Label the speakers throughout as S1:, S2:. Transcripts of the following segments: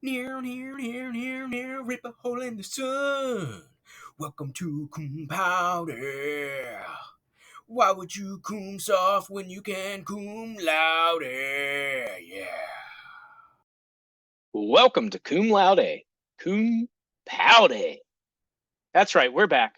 S1: Near, rip a hole in the sun. Welcome to Cum Paude. Why would you cum soft when you can cum louder? Yeah.
S2: Welcome to Cum Laude, Cum Paude. That's right, we're back.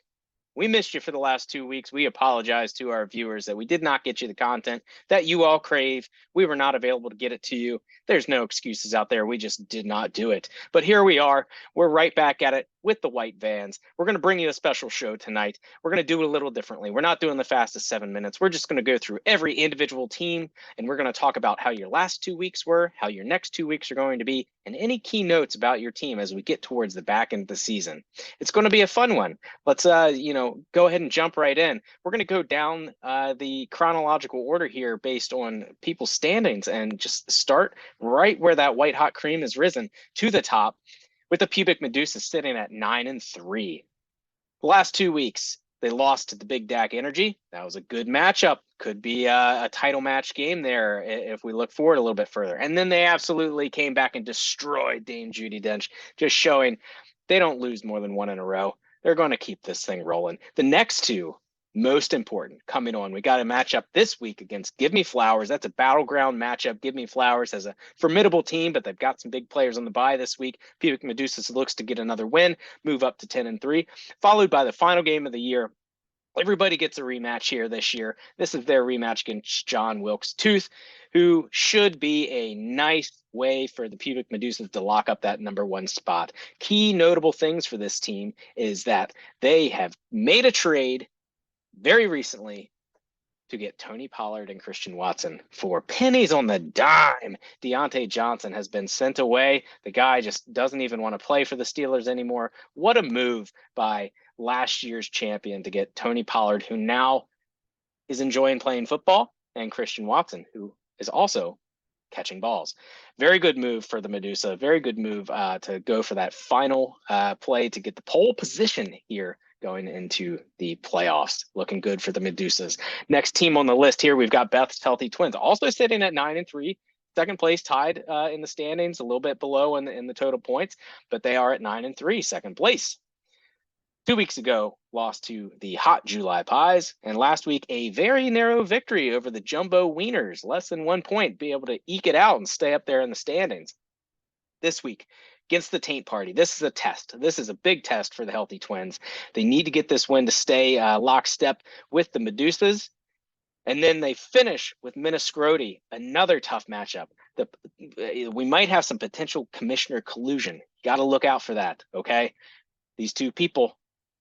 S2: We missed you for the last 2 weeks. We apologize to our viewers that we did not get you the content that you all crave. We were not available to get it to you. There's no excuses out there. We just did not do it. But here we are. We're right back at it with the white vans. We're going to bring you a special show tonight. We're going to do it a little differently. We're not doing the fastest 7 minutes. We're just going to go through every individual team, and we're going to talk about how your last 2 weeks were, how your next 2 weeks are going to be, and any key notes about your team as we get towards the back end of the season. It's going to be a fun one. Let's go ahead and jump right in. We're going to go down the chronological order here based on people's standings and just start right where that white hot cream has risen to the top, with the pubic medusa sitting at 9-3. The last 2 weeks they lost to the Big Dak Energy. That was a good matchup. Could be a title match game there if we look forward a little bit further. And then they absolutely came back and destroyed Dame Judi Dench, just showing they don't lose more than one in a row. They're going to keep this thing rolling. The next two, most important, coming on. We got a matchup this week against Give Me Flowers. That's a battleground matchup. Give Me Flowers has a formidable team, but they've got some big players on the bye this week. Pubic Medusa looks to get another win, move up to 10-3, followed by the final game of the year. Everybody gets a rematch here this year. This is their rematch against John Wilkes Tooth, who should be a nice way for the Pubic Medusas to lock up that number one spot. Key notable things for this team is that they have made a trade very recently to get Tony Pollard and Christian Watson for pennies on the dime. Deontay Johnson has been sent away. The guy just doesn't even want to play for the Steelers anymore. What a move by last year's champion to get Tony Pollard, who now is enjoying playing football, and Christian Watson, who is also catching balls. Very good move for the Medusa. Very good move to go for that final play to get the pole position here going into the playoffs. Looking good for the Medusas. Next team on the list here, we've got Beth's Healthy Twins, also sitting at 9-3. Second place, tied in the standings, a little bit below in the total points, but they are at 9-3, second place. 2 weeks ago, lost to the Hot July Pies, and last week a very narrow victory over the Jumbo Wieners, less than 1 point, be able to eke it out and stay up there in the standings. This week, against the Taint Party, this is a test. This is a big test for the Healthy Twins. They need to get this win to stay lockstep with the Medusas. And then they finish with Minnesota, another tough matchup. We might have some potential commissioner collusion. Got to look out for that, okay? These two people,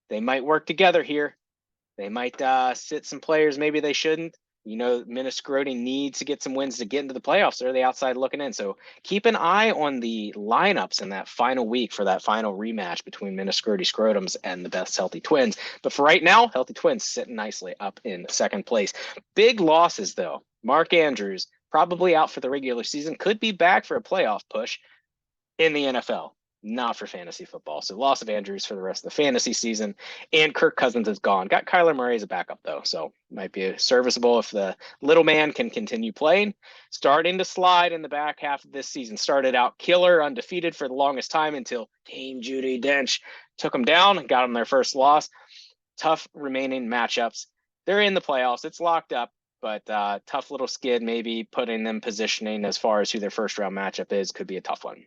S2: they might work together here. They might sit some players maybe they shouldn't. You know, Minnesota needs to get some wins to get into the playoffs. They're the outside looking in. So keep an eye on the lineups in that final week for that final rematch between Minnesota Scrotums and the Best Healthy Twins. But for right now, Healthy Twins sitting nicely up in second place. Big losses, though. Mark Andrews, probably out for the regular season, could be back for a playoff push in the NFL. Not for fantasy football. So loss of Andrews for the rest of the fantasy season. And Kirk Cousins is gone. Got Kyler Murray as a backup, though. So might be serviceable if the little man can continue playing. Starting to slide in the back half of this season. Started out killer, undefeated for the longest time until Dame Judi Dench took them down and got them their first loss. Tough remaining matchups. They're in the playoffs. It's locked up. But tough little skid, maybe putting them positioning as far as who their first round matchup is, could be a tough one.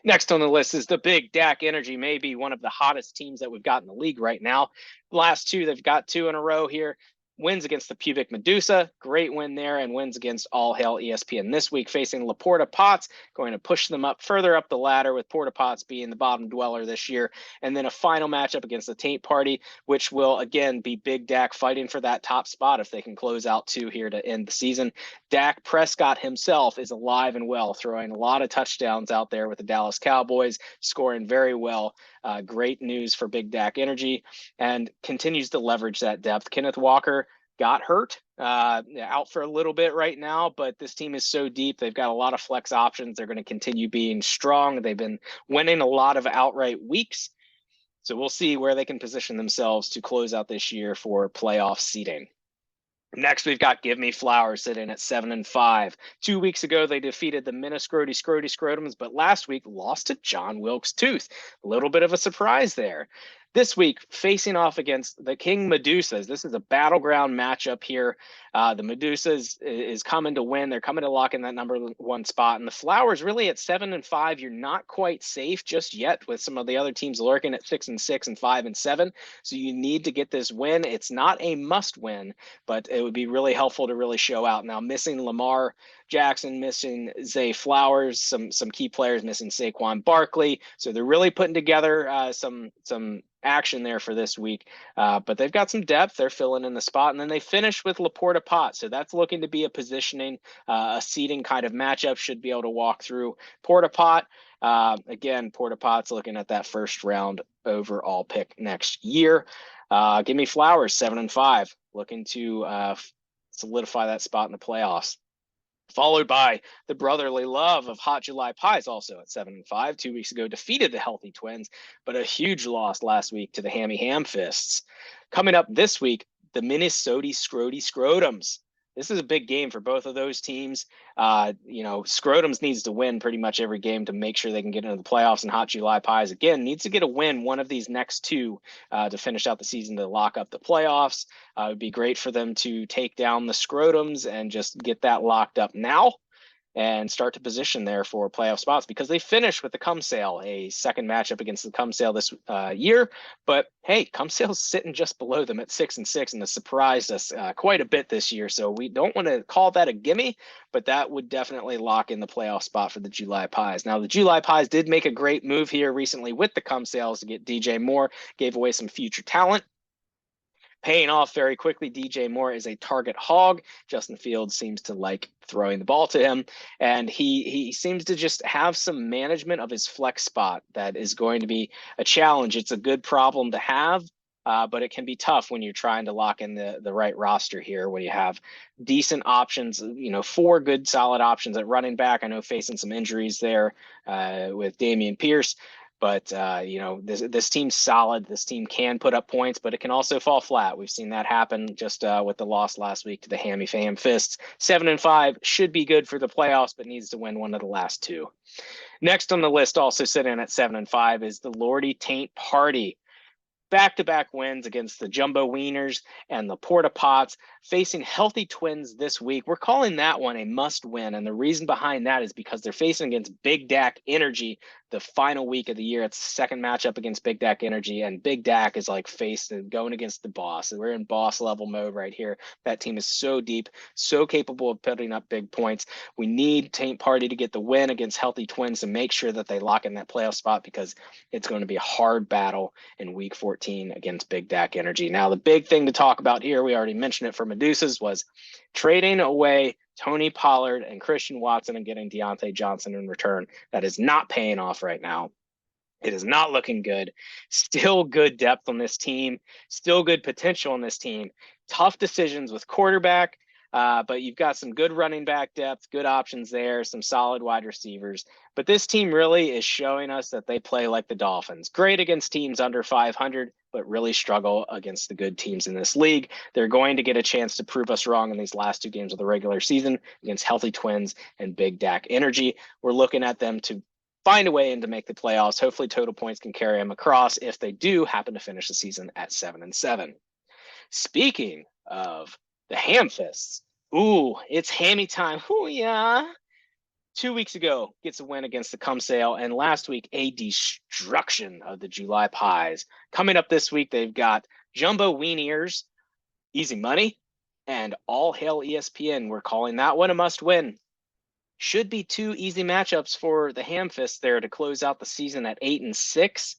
S2: Next on the list is the Big Dak Energy, maybe one of the hottest teams that we've got in the league right now. Last two, they've got two in a row here. Wins against the Pubic Medusa, great win there, and wins against All Hail ESPN this week, facing La Porta Potts, going to push them up further up the ladder, with Porta Potts being the bottom dweller this year. And then a final matchup against the Taint Party, which will again be Big Dak fighting for that top spot if they can close out two here to end the season. Dak Prescott himself is alive and well, throwing a lot of touchdowns out there with the Dallas Cowboys, scoring very well. Great news for Big Dak Energy, and continues to leverage that depth. Kenneth Walker got hurt, out for a little bit right now, but this team is so deep. They've got a lot of flex options. They're going to continue being strong. They've been winning a lot of outright weeks. So we'll see where they can position themselves to close out this year for playoff seeding. Next, we've got Give Me Flowers sitting at 7-5. 2 weeks ago, they defeated the Minnesota Scrotums, but last week lost to John Wilkes Tooth. A little bit of a surprise there. This week, facing off against the King Medusas. This is a battleground matchup here. The Medusas is coming to win. They're coming to lock in that number one spot. And the Flowers, really at 7-5, you're not quite safe just yet, with some of the other teams lurking at 6-6 and 5-7. So you need to get this win. It's not a must win, but it would be really helpful to really show out. Now, missing Lamar Jackson, missing Zay Flowers, some key players missing Saquon Barkley. So they're really putting together some action there for this week. But they've got some depth. They're filling in the spot. And then they finish with Laporta Pot. So that's looking to be a positioning, a seeding kind of matchup. Should be able to walk through Porta Pot. Again, Porta Pot's looking at that first round overall pick next year. Give Me Flowers, 7-5, looking to solidify that spot in the playoffs. Followed by the brotherly love of Hot July Pies, also at 7-5. 2 weeks ago, defeated the Healthy Twins, but a huge loss last week to the Hammy Hamfists. Coming up this week, the Minnesota Scrotums. This is a big game for both of those teams. Scrotums needs to win pretty much every game to make sure they can get into the playoffs, and Hot July Pies, again, needs to get a win one of these next two to finish out the season to lock up the playoffs. It would be great for them to take down the Scrotums and just get that locked up now and start to position there for playoff spots, because they finished with the Cum Sale, a second matchup against the Cum Sale this year. But hey, Cum Sale's sitting just below them at 6-6 and has surprised us quite a bit this year. So we don't want to call that a gimme, but that would definitely lock in the playoff spot for the July Pies. Now, the July Pies did make a great move here recently with the Cum Sales to get DJ Moore, gave away some future talent. Paying off very quickly. DJ Moore is a target hog. Justin Fields seems to like throwing the ball to him, and he seems to just have some management of his flex spot that is going to be a challenge. It's a good problem to have, but it can be tough when you're trying to lock in the right roster here, when you have decent options, 4 good solid options at running back. I know facing some injuries there with Dameon Pierce. But, this team's solid. This team can put up points, but it can also fall flat. We've seen that happen just with the loss last week to the Hammy Fam Fists. 7-5 should be good for the playoffs, but needs to win one of the last two. Next on the list, also sitting at 7-5, is the Lordy Taint Party. Back-to-back wins against the Jumbo Wieners and the Porta Pots, facing Healthy Twins this week. We're calling that one a must-win, and the reason behind that is because they're facing against Big Dak Energy the final week of the year. It's the second matchup against Big Dak Energy, and Big Dak is like going against the boss. We're in boss-level mode right here. That team is so deep, so capable of putting up big points. We need Taint Party to get the win against Healthy Twins to make sure that they lock in that playoff spot, because it's going to be a hard battle in week 14 against Big Dak Energy. Now, the big thing to talk about here, we already mentioned it for Medusas, was trading away Tony Pollard and Christian Watson and getting Deontay Johnson in return. That is not paying off right now. It is not looking good. Still good depth on this team. Still good potential on this team. Tough decisions with quarterback. But you've got some good running back depth, good options there, some solid wide receivers. But this team really is showing us that they play like the Dolphins. Great against teams under 500, but really struggle against the good teams in this league. They're going to get a chance to prove us wrong in these last 2 games of the regular season against Healthy Twins and Big Dak Energy. We're looking at them to find a way in to make the playoffs. Hopefully total points can carry them across if they do happen to finish the season at 7-7. Speaking of the Hamfists, ooh, it's hammy time. Ooh, yeah. 2 weeks ago, gets a win against the Cum Sale, and last week, a destruction of the July Pies. Coming up this week, they've got Jumbo Wieners, easy money, and All Hail ESPN. We're calling that one a must-win. Should be 2 easy matchups for the Hamfists there to close out the season at 8-6.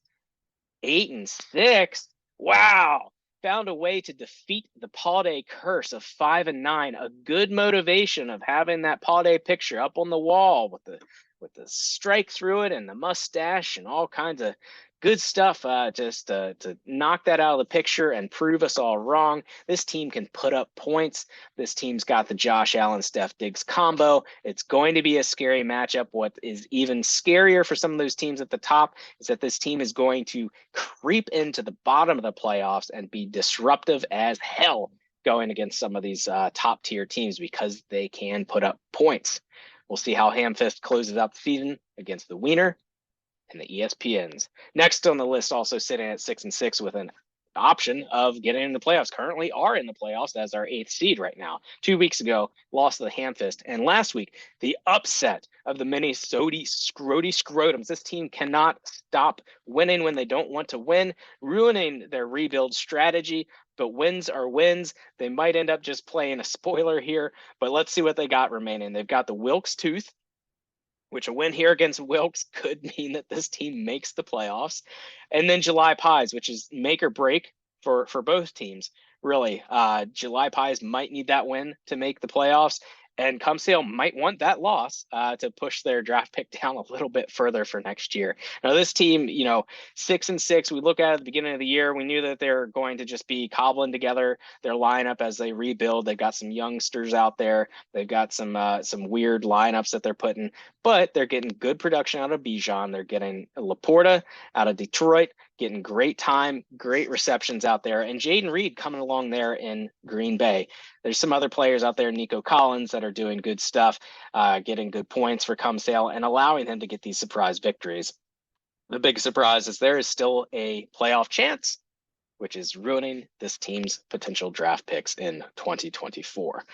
S2: 8-6? Wow. Found a way to defeat the Paude curse of 5-9. A good motivation of having that Paude picture up on the wall with the strike through it and the mustache and all kinds of good stuff, just to knock that out of the picture and prove us all wrong. This team can put up points. This team's got the Josh Allen, Steph Diggs combo. It's going to be a scary matchup. What is even scarier for some of those teams at the top is that this team is going to creep into the bottom of the playoffs and be disruptive as hell going against some of these top tier teams because they can put up points. We'll see how Hamfist closes out the season against the Wiener and the ESPNs. Next on the list, also sitting at 6-6 with an option of getting in the playoffs. Currently are in the playoffs as our 8th seed right now. 2 weeks ago, lost to the Hamfist. And last week, the upset of the Minnesota Scrotums. This team cannot stop winning when they don't want to win, ruining their rebuild strategy. But wins are wins. They might end up just playing a spoiler here, but let's see what they got remaining. They've got the Wilkes Tooth, which a win here against Wilkes could mean that this team makes the playoffs. And then July Pies, which is make or break for both teams. Really, July Pies might need that win to make the playoffs. And Cum might want that loss to push their draft pick down a little bit further for next year. Now, this team, 6-6, we look at the beginning of the year, we knew that they're going to just be cobbling together their lineup as they rebuild. They've got some youngsters out there. They've got some weird lineups that they're putting, but they're getting good production out of Bijan. They're getting Laporta out of Detroit, getting great time, great receptions out there, and Jaden Reed coming along there in Green Bay. There's some other players out there, Nico Collins, that are doing good stuff, getting good points for Cum and allowing him to get these surprise victories. The big surprise is there is still a playoff chance, which is ruining this team's potential draft picks in 2024.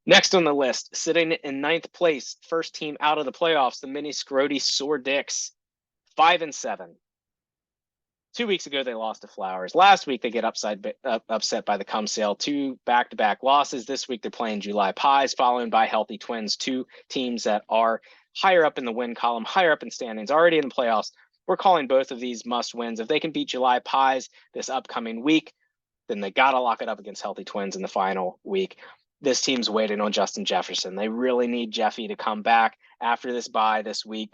S2: Next on the list, sitting in 9th place, first team out of the playoffs, the Mini Scrody Sore Dicks, 5-7. 2 weeks ago, they lost to Flowers. Last week, they get upset by the Cum 2 back-to-back losses. This week, they're playing July Pies, followed by Healthy Twins, 2 teams that are higher up in the win column, higher up in standings, already in the playoffs. We're calling both of these must-wins. If they can beat July Pies this upcoming week, then they got to lock it up against Healthy Twins in the final week. This team's waiting on Justin Jefferson. They really need Jeffy to come back after this bye this week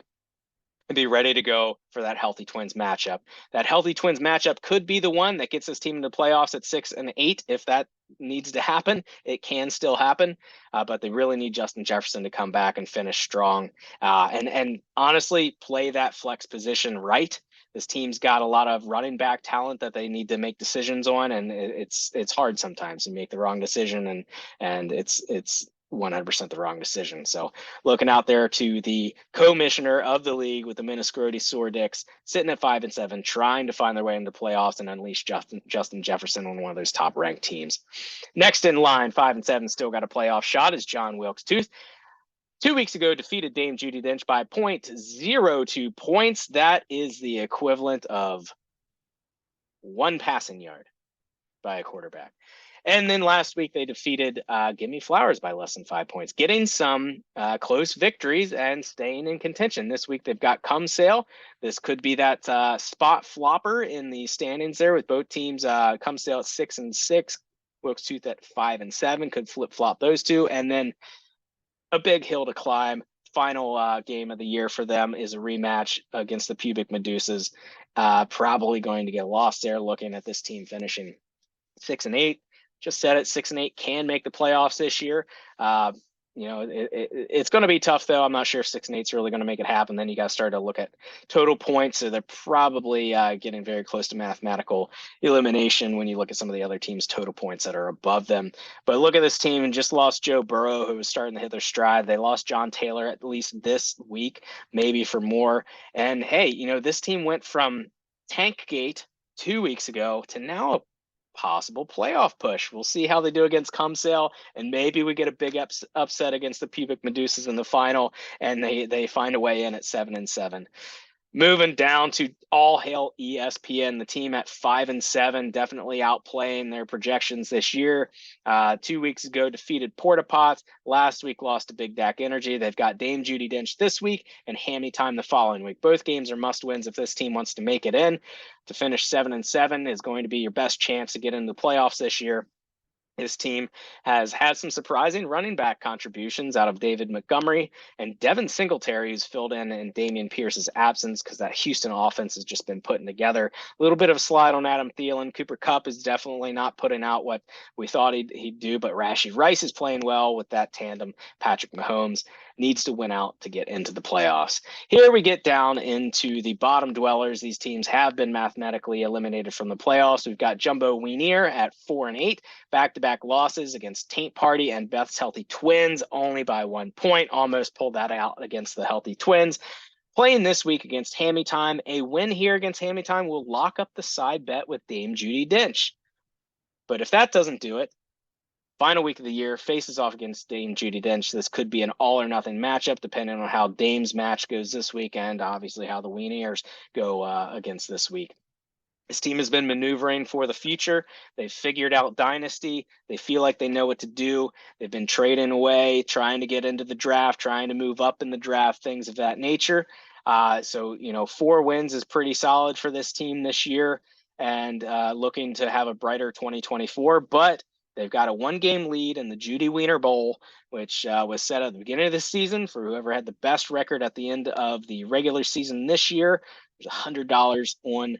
S2: and be ready to go for that Healthy Twins matchup. That Healthy Twins matchup could be the one that gets this team into the playoffs at 6-8. If that needs to happen, it can still happen, but they really need Justin Jefferson to come back and finish strong and honestly play that flex position right. This team's got a lot of running back talent that they need to make decisions on, and it's hard sometimes to make the wrong decision, and it's 100% the wrong decision. So looking out there to the commissioner of the league with the Minnesota Sore Dicks, sitting at 5-7, trying to find their way into the playoffs and unleash Justin Jefferson on one of those top ranked teams. Next in line, 5-7, still got a playoff shot, is John Wilkes Tooth. 2 weeks ago, defeated Dame Judi Dench by 0.02 points. That is the equivalent of 1 passing yard by a quarterback. And then last week, they defeated Gimme Flowers by less than 5 points, getting some close victories and staying in contention. This week, they've got Cum Sale. This could be that spot flopper in the standings there with both teams. Cum Sale at 6-6, Wilkes Tooth at 5-7, could flip-flop those two. And then a big hill to climb. Final game of the year for them is a rematch against the Pubic Medusas. Probably going to get lost there, looking at this team finishing 6-8. Just said it, 6-8 can make the playoffs this year. It's going to be tough, though. I'm not sure if 6-8 is really going to make it happen. Then you got to start to look at total points. So they're probably getting very close to mathematical elimination when you look at some of the other teams' total points that are above them. But look at this team and just lost Joe Burrow, who was starting to hit their stride. They lost John Taylor at least this week, maybe for more. And hey, this team went from Tankgate 2 weeks ago to now a possible playoff push. We'll see how they do against Cum and maybe we get a big upset against the Pubic Medusas in the final, and they find a way in at 7-7. Moving down to all hail ESPN, the team at 5-7, definitely outplaying their projections this year. 2 weeks ago, defeated Porta Pots. Last week, lost to Big Dak Energy. They've got Dame Judi Dench this week and Hammy Time the following week. Both games are must-wins if this team wants to make it in. To finish 7-7 is going to be your best chance to get into the playoffs this year. His team has had some surprising running back contributions out of David Montgomery and Devin Singletary, who's filled in Damian Pierce's absence because that Houston offense has just been putting together. A little bit of a slide on Adam Thielen. Cooper Kupp is definitely not putting out what we thought he'd do, but Rashee Rice is playing well with that tandem, Patrick Mahomes. needs to win out to get into the playoffs. Here we get down into the bottom dwellers. These teams have been mathematically eliminated from the playoffs. We've got Jumbo Weenier at 4-8, back-to-back losses against Taint Party and Beth's Healthy Twins, only by 1 point. Almost pulled that out against the Healthy Twins. Playing this week against Hammy Time, a win here against Hammy Time will lock up the side bet with Dame Judi Dench. But if that doesn't do it, final week of the year, faces off against Dame Judi Dench. This could be an all or nothing matchup, depending on how Dame's match goes this week and obviously how the Weeniers go against this week. This team has been maneuvering for the future. They've figured out Dynasty. They feel like they know what to do. They've been trading away, trying to get into the draft, trying to move up in the draft, things of that nature. So, 4 wins is pretty solid for this team this year and looking to have a brighter 2024. But they've got a 1-game lead in the Judy Wiener Bowl, which was set at the beginning of the season for whoever had the best record at the end of the regular season this year. There's $100 on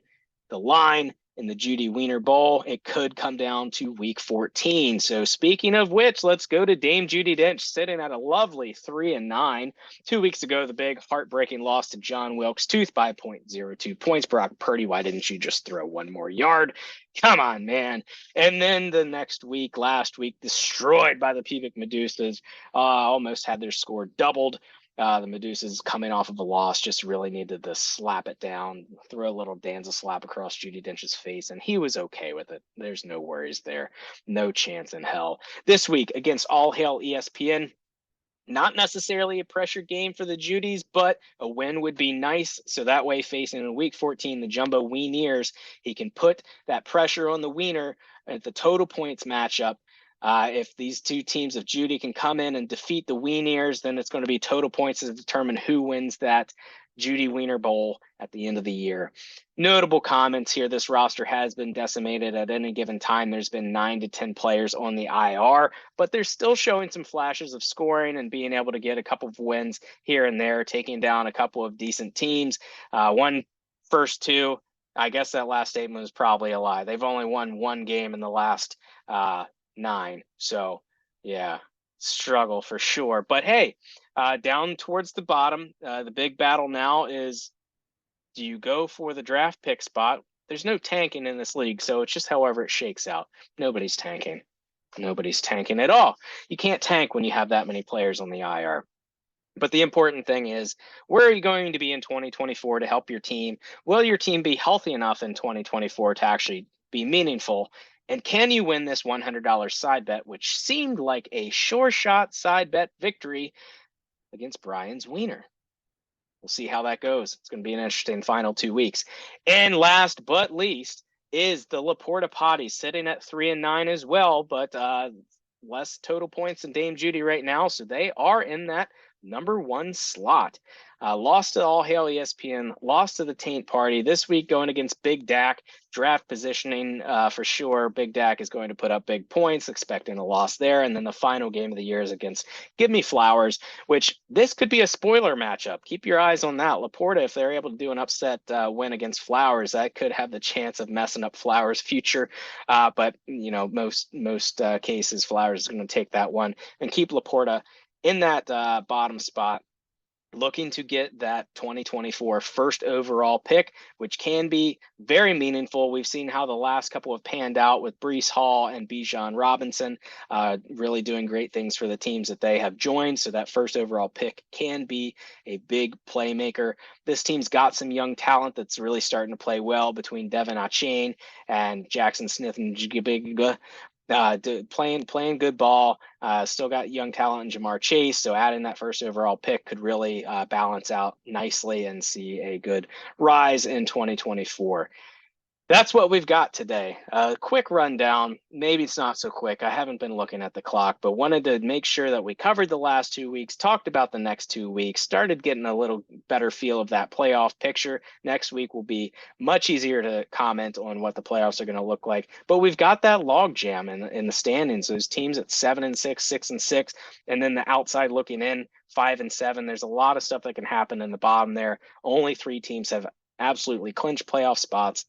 S2: the line in the Judy Wiener Bowl. It could come down to week 14. So speaking of which, let's go to Dame Judi Dench sitting at a lovely 3-9. 2 weeks ago, the big heartbreaking loss to John Wilkes Tooth by 0.02 points. Brock Purdy, why didn't you just throw one more yard? Come on, man. And then the next week, last week, destroyed by the Pubic Medusas, almost had their score doubled. The Medusas coming off of a loss just really needed to slap it down, throw a little Danza slap across Judi Dench's face, and he was okay with it. There's no worries there. No chance in hell. This week against All Hail ESPN, not necessarily a pressure game for the Judys, but a win would be nice. So that way, facing in week 14, the Jumbo Weeniers, he can put that pressure on the Wiener at the total points matchup. If these two teams of Judy can come in and defeat the Weeniers, then it's going to be total points to determine who wins that Judy Wiener Bowl at the end of the year. Notable comments here. This roster has been decimated at any given time. There's been 9 to 10 players on the IR, but they're still showing some flashes of scoring and being able to get a couple of wins here and there, taking down a couple of decent teams. First 2, I guess that last statement was probably a lie. They've only won 1 game in the last 9. So yeah, struggle for sure. But hey, down towards the bottom, the big battle now is, do you go for the draft pick spot? There's no tanking in this league, so it's just however it shakes out. Nobody's tanking. Nobody's tanking at all. You can't tank when you have that many players on the IR. But the important thing is, where are you going to be in 2024 to help your team? Will your team be healthy enough in 2024 to actually be meaningful? And can you win this $100 side bet, which seemed like a sure shot side bet victory against Brian's Wiener? We'll see how that goes. It's going to be an interesting final 2 weeks. And last but least is the Laporta Potties, sitting at 3-9 as well, but less total points than Dame Judi right now. So they are in that number 1 slot. Lost to All Hail ESPN, lost to the Taint Party. This week going against Big Dak. Draft positioning for sure. Big Dak is going to put up big points, expecting a loss there. And then the final game of the year is against Give Me Flowers, which this could be a spoiler matchup. Keep your eyes on that. Laporta, if they're able to do an upset win against Flowers, that could have the chance of messing up Flowers' future. But, most cases, Flowers is going to take that one and keep Laporta in that bottom spot, looking to get that 2024 first overall pick, which can be very meaningful. We've seen how the last couple have panned out with Breece Hall and Bijan Robinson, really doing great things for the teams that they have joined. So that first overall pick can be a big playmaker. This team's got some young talent that's really starting to play well between Devin Achane and Jackson Smith and Jigabig. Playing good ball. Still got young talent in Jamar Chase, so adding that first overall pick could really balance out nicely and see a good rise in 2024. That's what we've got today. A quick rundown. Maybe it's not so quick. I haven't been looking at the clock, but wanted to make sure that we covered the last 2 weeks, talked about the next 2 weeks, started getting a little better feel of that playoff picture. Next week will be much easier to comment on what the playoffs are going to look like. But we've got that log jam in the standings. Those teams at 7-6, 6-6, and then the outside looking in 5-7. There's a lot of stuff that can happen in the bottom there. Only 3 teams have absolutely clinched playoff spots.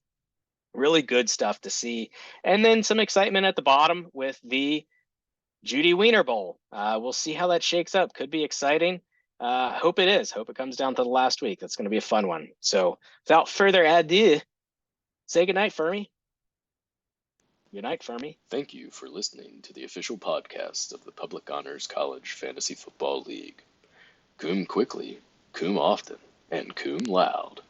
S2: Really good stuff to see. And then some excitement at the bottom with the Judy Wiener Bowl. We'll see how that shakes up. Could be exciting. Hope it is. Hope it comes down to the last week. That's going to be a fun one. So without further ado, say goodnight, Fermi. Good night, Fermi.
S3: Thank you for listening to the official podcast of the Public Honors College Fantasy Football League. Coom quickly, coom often, and coom loud.